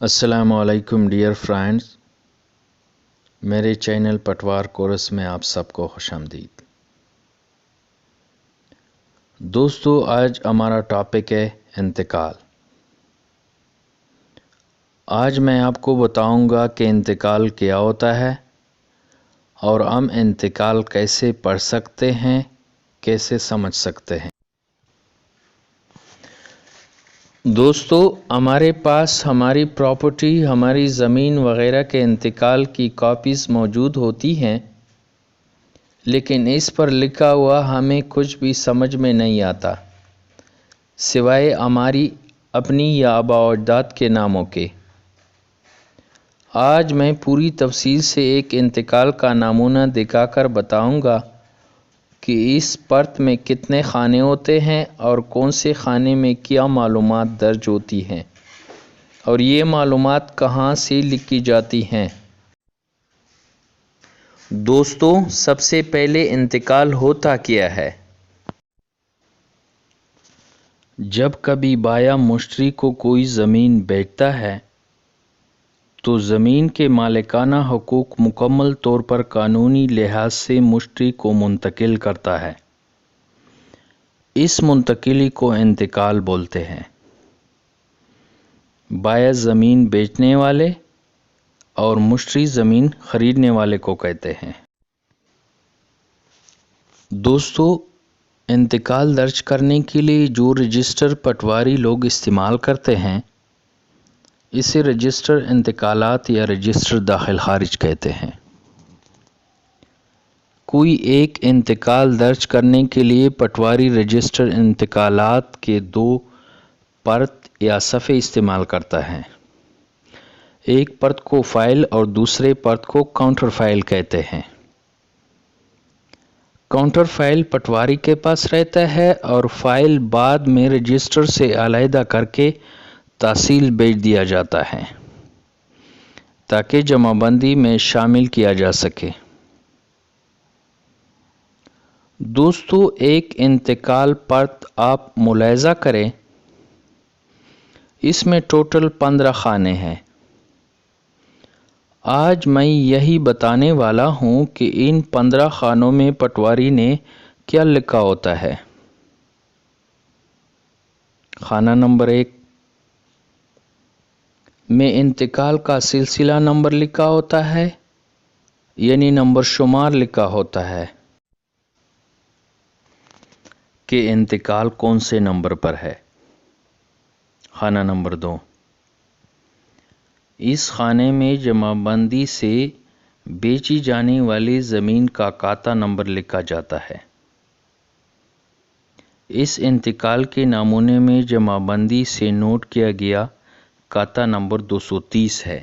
السلام علیکم dear friends, میرے چینل پٹوار کورس میں آپ سب کو خوش آمدید۔ دوستو، آج ہمارا ٹاپک ہے انتقال۔ آج میں آپ کو بتاؤں گا کہ انتقال کیا ہوتا ہے اور ہم انتقال کیسے پڑھ سکتے ہیں، کیسے سمجھ سکتے ہیں۔ دوستو، ہمارے پاس ہماری پراپرٹی، ہماری زمین وغیرہ کے انتقال کی کاپیز موجود ہوتی ہیں، لیکن اس پر لکھا ہوا ہمیں کچھ بھی سمجھ میں نہیں آتا سوائے ہماری اپنی یا آباء و اجداد کے ناموں کے۔ آج میں پوری تفصیل سے ایک انتقال کا نمونہ دکھا کر بتاؤں گا کہ اس پرت میں کتنے خانے ہوتے ہیں اور کون سے خانے میں کیا معلومات درج ہوتی ہیں، اور یہ معلومات کہاں سے لکھی جاتی ہیں۔ دوستو، سب سے پہلے انتقال ہوتا کیا ہے؟ جب کبھی بائع مشتری کو کوئی زمین بیچتا ہے تو زمین کے مالکانہ حقوق مکمل طور پر قانونی لحاظ سے مشتری کو منتقل کرتا ہے۔ اس منتقلی کو انتقال بولتے ہیں۔ بائع زمین بیچنے والے اور مشتری زمین خریدنے والے کو کہتے ہیں۔ دوستو، انتقال درج کرنے کے لیے جو رجسٹر پٹواری لوگ استعمال کرتے ہیں، اسے رجسٹر انتقالات یا رجسٹر داخل خارج کہتے ہیں۔ کوئی ایک انتقال درج کرنے کے لیے پٹواری رجسٹر انتقالات کے دو پرت یا صفحے استعمال کرتا ہے۔ ایک پرت کو فائل اور دوسرے پرت کو کاؤنٹر فائل کہتے ہیں۔ کاؤنٹر فائل پٹواری کے پاس رہتا ہے اور فائل بعد میں رجسٹر سے علیحدہ کر کے تحصیل بھیج دیا جاتا ہے تاکہ جمع بندی میں شامل کیا جا سکے۔ دوستو، ایک انتقال پرت آپ ملاحظہ کریں، اس میں ٹوٹل 15 خانے ہیں۔ آج میں یہی بتانے والا ہوں کہ ان 15 خانوں میں پٹواری نے کیا لکھا ہوتا ہے۔ خانہ نمبر 1 میں انتقال کا سلسلہ نمبر لکھا ہوتا ہے، یعنی نمبر شمار لکھا ہوتا ہے کہ انتقال کون سے نمبر پر ہے۔ خانہ نمبر 2، اس خانے میں جمع بندی سے بیچی جانے والی زمین کا کھاتہ نمبر لکھا جاتا ہے۔ اس انتقال کے نمونے میں جمع بندی سے نوٹ کیا گیا کھاتہ نمبر 230 ہے۔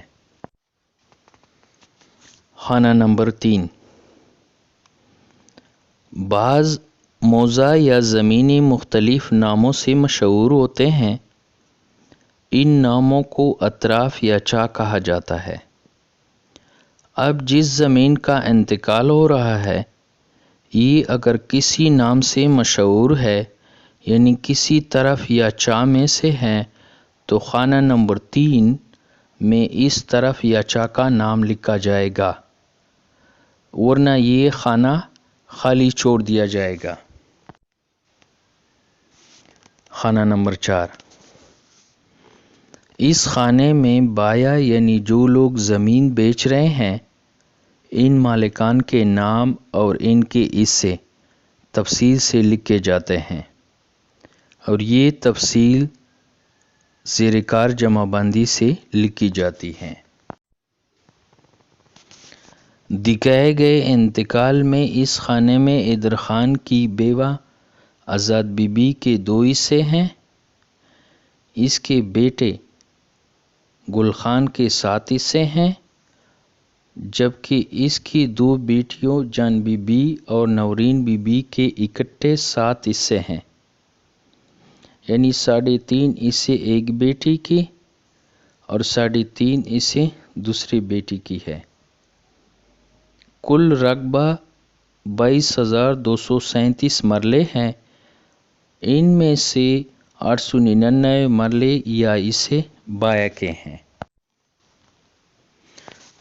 خانہ نمبر 3، بعض موضع یا زمینیں مختلف ناموں سے مشہور ہوتے ہیں۔ ان ناموں کو اطراف یا چا کہا جاتا ہے۔ اب جس زمین کا انتقال ہو رہا ہے، یہ اگر کسی نام سے مشہور ہے، یعنی کسی طرف یا چا میں سے ہے، تو خانہ نمبر 3 میں اس طرف یا چا کا نام لکھا جائے گا، ورنہ یہ خانہ خالی چھوڑ دیا جائے گا۔ خانہ نمبر 4، اس خانے میں بائع یعنی جو لوگ زمین بیچ رہے ہیں، ان مالکان کے نام اور ان کے حصے تفصیل سے لکھے جاتے ہیں، اور یہ تفصیل زیر کار جمع بندی سے لکھی جاتی ہیں۔ دکھائے گئے انتقال میں اس خانے میں حیدر خان کی بیوہ آزاد بی بی کے 2 حصے ہیں، اس کے بیٹے گل خان کے 7 حصے ہیں، جبکہ اس کی 2 بیٹیوں جان بی بی اور نورین بی بی کے اکٹھے 7 حصے ہیں، یعنی 3.5 حصے ایک بیٹی کی اور 3.5 حصے دوسری بیٹی کی ہے۔ کل رقبہ 22,237 مرلے ہیں، ان میں سے 899 مرلے یا حصے بائع کے ہیں۔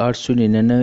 899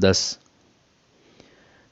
10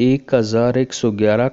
1111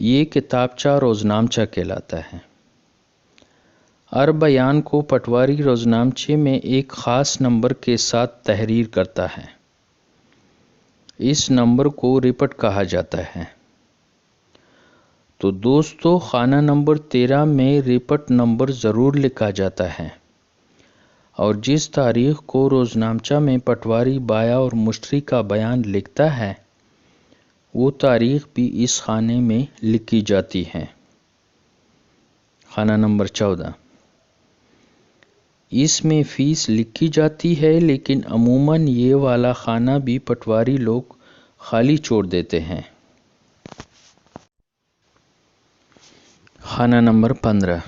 یہ کتابچہ روزنامچہ کہلاتا ہے۔ ہر بیان کو پٹواری روزنامچے میں ایک خاص نمبر کے ساتھ تحریر کرتا ہے۔ اس نمبر کو رپٹ کہا جاتا ہے۔ تو دوستو، خانہ نمبر 13 میں رپٹ نمبر ضرور لکھا جاتا ہے، اور جس تاریخ کو روزنامچہ میں پٹواری بایا اور مشتری کا بیان لکھتا ہے وہ تاریخ بھی اس خانے میں لکھی جاتی ہے۔ خانہ نمبر 14، اس میں فیس لکھی جاتی ہے، لیکن عموماً یہ والا خانہ بھی پٹواری لوگ خالی چھوڑ دیتے ہیں۔ خانہ نمبر 15،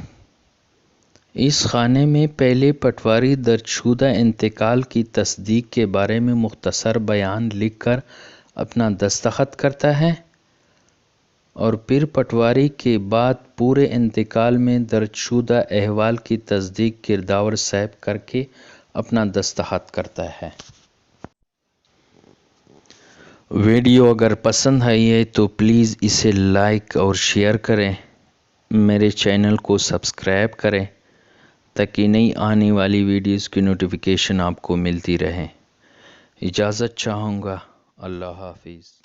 اس خانے میں پہلے پٹواری درج شدہ انتقال کی تصدیق کے بارے میں مختصر بیان لکھ کر اپنا دستخط کرتا ہے، اور پھر پٹواری کے بعد پورے انتقال میں درج شدہ احوال کی تصدیق کردار صاحب کر کے اپنا دستخط کرتا ہے۔ ویڈیو اگر پسند آئی ہے تو پلیز اسے لائک اور شیئر کریں، میرے چینل کو سبسکرائب کریں تاکہ نئی آنے والی ویڈیوز کی نوٹیفیکیشن آپ کو ملتی رہے۔ اجازت چاہوں گا، اللہ حافظ۔